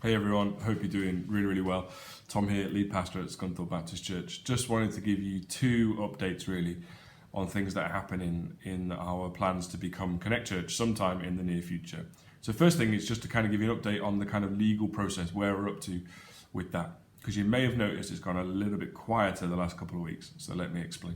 Hey everyone, hope you're doing really well. Tom here, lead pastor at Scunthorpe Baptist Church. Just wanted to give you two updates really on things that are happening in our plans to become Connect Church sometime in the near future. So first thing is just to kind of give you an update on the kind of legal process, where we're up to with that. Because you may have noticed it's gone a little bit quieter the last couple of weeks, so let me explain.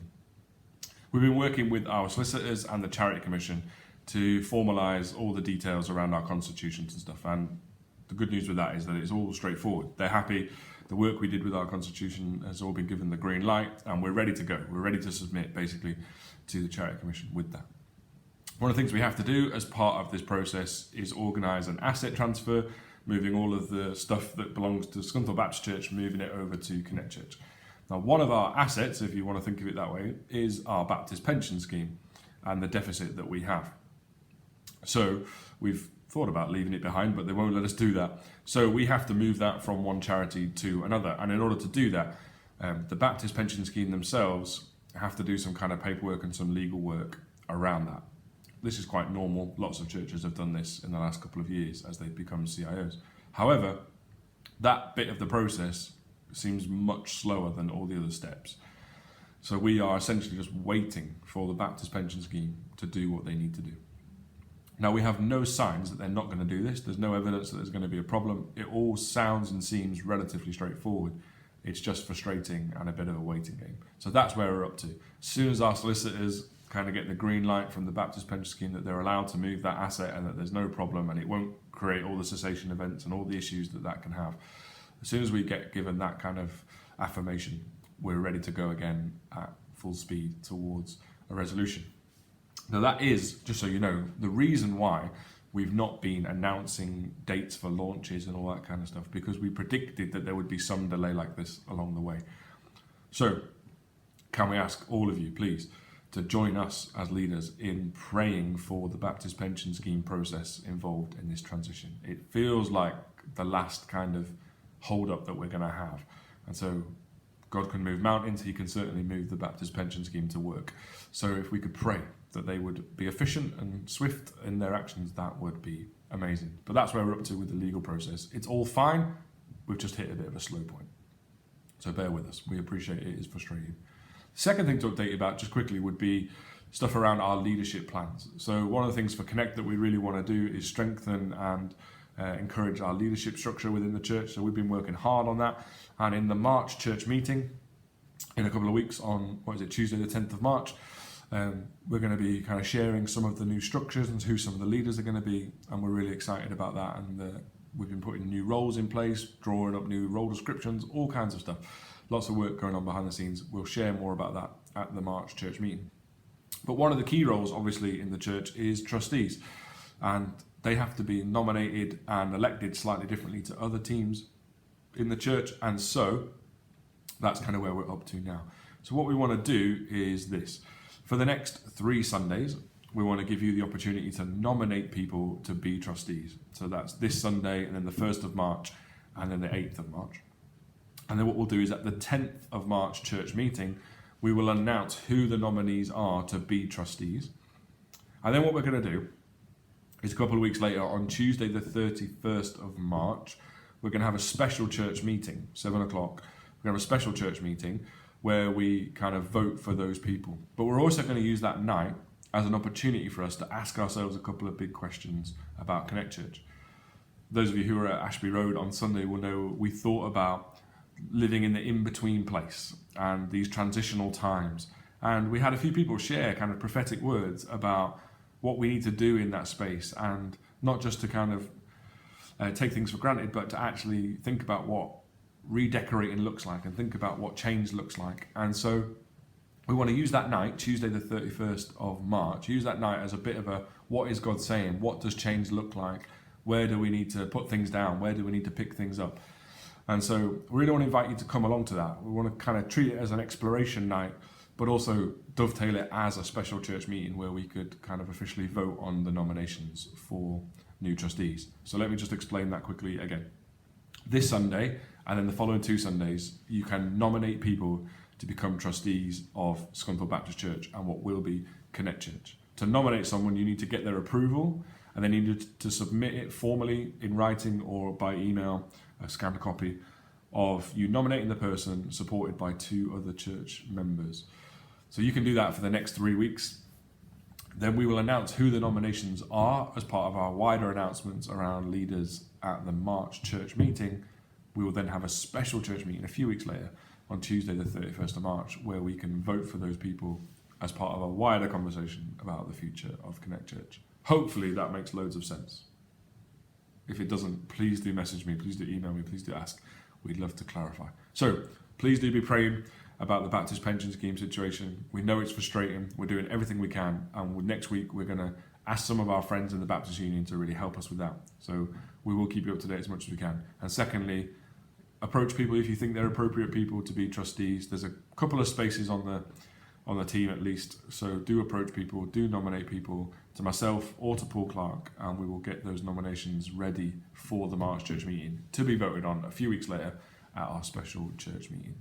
We've been working with our solicitors and the Charity Commission to formalise all the details around our constitutions and stuff, and the good news with that is that it's all straightforward. They're happy. The work we did with our constitution has all been given the green light, and we're ready to go. We're ready to submit basically to the Charity Commission with that. One of the things we have to do as part of this process is organise an asset transfer, moving all of the stuff that belongs to Scunthorpe Baptist Church, moving it over to Connect Church. Now, one of our assets, if you want to think of it that way, is our Baptist pension scheme and the deficit that we have. So we've thought about leaving it behind, but they won't let us do that. So we have to move that from one charity to another. And in order to do that, the Baptist pension scheme themselves have to do some kind of paperwork and some legal work around that. This is quite normal. Lots of churches have done this in the last couple of years as they've become CIOs. However, that bit of the process seems much slower than all the other steps. So we are essentially just waiting for the Baptist pension scheme to do what they need to do. Now, we have no signs that they're not going to do this. There's no evidence that there's going to be a problem. It all sounds and seems relatively straightforward. It's just frustrating and a bit of a waiting game. So that's where we're up to. As soon as our solicitors kind of get the green light from the Baptist pension scheme that they're allowed to move that asset and that there's no problem and it won't create all the cessation events and all the issues that that can have, as soon as we get given that kind of affirmation, we're ready to go again at full speed towards a resolution. Now that is, just so you know, the reason why we've not been announcing dates for launches and all that kind of stuff, because we predicted that there would be some delay like this along the way. So can we ask all of you, please, to join us as leaders in praying for the Baptist pension scheme process involved in this transition? It feels like the last kind of hold up that we're going to have. And so God can move mountains, he can certainly move the Baptist pension scheme to work. So if we could pray that they would be efficient and swift in their actions, that would be amazing. But that's where we're up to with the legal process. It's all fine, we've just hit a bit of a slow point. So bear with us, we appreciate it is frustrating. The second thing to update you about just quickly would be stuff around our leadership plans. So one of the things for Connect that we really want to do is strengthen and encourage our leadership structure within the church. So we've been working hard on that. And in the March church meeting, in a couple of weeks on, Tuesday the 10th of March, we're going to be kind of sharing some of the new structures and who some of the leaders are going to be, and we're really excited about that. And we've been putting new roles in place, drawing up new role descriptions, all kinds of stuff. Lots of work going on behind the scenes. We'll share more about that at the March church meeting. But one of the key roles, obviously, in the church is trustees, and they have to be nominated and elected slightly differently to other teams in the church, and so that's kind of where we're up to now. So what we want to do is this. For the next 3 Sundays, we want to give you the opportunity to nominate people to be trustees. So that's this Sunday, and then the 1st of March, and then the 8th of March. And then what we'll do is at the 10th of March church meeting, we will announce who the nominees are to be trustees. And then what we're going to do is a couple of weeks later, on Tuesday the 31st of March, we're going to have a special church meeting, 7 o'clock. We're going to have a special church meeting where we kind of vote for those people. But we're also going to use that night as an opportunity for us to ask ourselves a couple of big questions about Connect Church. Those of you who were at Ashby Road on Sunday will know we thought about living in the in-between place and these transitional times. And we had a few people share kind of prophetic words about what we need to do in that space, and not just to kind of take things for granted, but to actually think about what redecorating looks like and think about what change looks like. And so we want to use that night, Tuesday the 31st of March, use that night as a bit of a, what is God saying? What does change look like? Where do we need to put things down? Where do we need to pick things up? And so we really want to invite you to come along to that. We want to kind of treat it as an exploration night, but also dovetail it as a special church meeting where we could kind of officially vote on the nominations for new trustees. So let me just explain that quickly again. This Sunday, and then the following 2 Sundays, you can nominate people to become trustees of Scunthorpe Baptist Church and what will be Connect Church. To nominate someone, you need to get their approval, and they need to submit it formally in writing or by email, a scanned copy of you nominating the person supported by 2 other church members. So you can do that for the next 3 weeks. Then we will announce who the nominations are as part of our wider announcements around leaders at the March church meeting. We will then have a special church meeting a few weeks later on Tuesday the 31st of March, where we can vote for those people as part of a wider conversation about the future of Connect Church. Hopefully that makes loads of sense. If it doesn't, please do message me, please do email me, please do ask. We'd love to clarify. So please do be praying about the Baptist pension scheme situation. We know it's frustrating. We're doing everything we can. And next week, we're going to ask some of our friends in the Baptist Union to really help us with that. So we will keep you up to date as much as we can. And secondly, approach people if you think they're appropriate people to be trustees. There's a couple of spaces on the team at least. So do approach people, do nominate people to myself or to Paul Clark, and we will get those nominations ready for the March church meeting to be voted on a few weeks later at our special church meeting.